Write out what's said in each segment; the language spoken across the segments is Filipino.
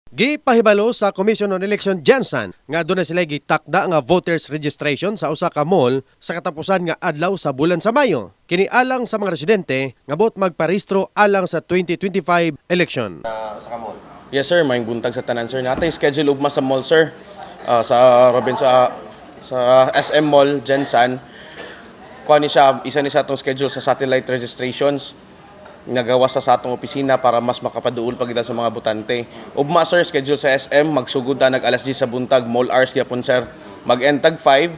Gipahibalo sa Commission on Election Jensen nga doon na sila gitakda nga voters registration sa usa ka mall sa katapusan nga adlaw sa bulan sa Mayo. Kini alang sa mga residente nga bot magparehistro alang sa 2025 election. Sa mall. Yes sir, may buntag sa tanan sir. Natay schedule ugma sa mall sir. Sa Robinson sa SM Mall Jensen. Kuha ni siya, isa ni sa atong schedule sa satellite registrations. Nagawa sa atong opisina para mas makapaduol pagida sa mga botante. Ugma sir, schedule sa SM, magsugod ta nag alas 10 sa buntag, mall hours gyapon sir. Mag-end tag 5,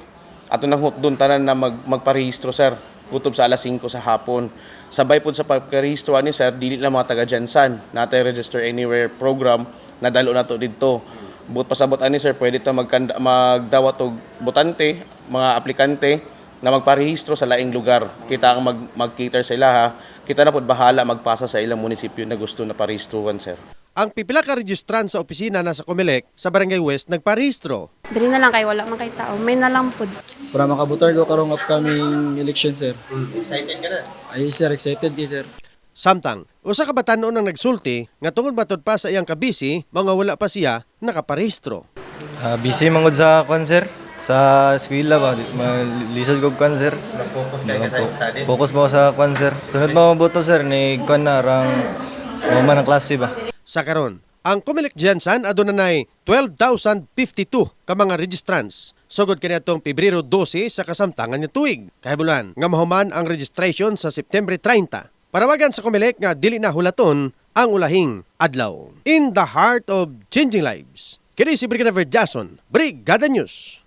ato nang doon tanan na magparehistro sir. Kutob sa alas 5 sa hapon. Sabay po sa pagkarehistro ani sir, dili na mga taga Jensen. Natay Register Anywhere program, nadalo na to dito. But pasabot ani sir, pwede ta magdawat og botante, mga aplikante na magparehistro sa laing lugar. Kita ang mag-cater sa ila ha. Kita na pod bahala magpasa sa ilang munisipyo na gusto na parehistrohan sir. Ang pipila ka registran sa opisina na sa Comelec sa Barangay West nagparehistro. Dili na lang kay wala man kay tao. May na lang pod. Para makabutar ko karong upcoming election, sir. Excited ka na? Ay, sir, excited kayo, sir. Samtang, usa ka batan-o nang nagsulti nga tungod matod pa sa iyang kabisi, mga wala pa siya nakaparehistro. Busy mangod sa concert sa eskwela ba lisod kog concert. Focus kayo sa study? Focus mo sa concert. Sunod mo mabuto sir ni kon na rang man ang klase ba. Sa karon, ang Comelec Jensen adunay 12,052 ka mga registrants. Sugod kaniadtong Pebrero 12 sa kasamtangan nga tuig. Kahibulan nga mahuman ang registration sa September 30. Parawagan sa Comelec nga dili na hulaton ang ulahing adlaw. In the heart of changing lives. Kini si Brigadier Jason, Brigada News.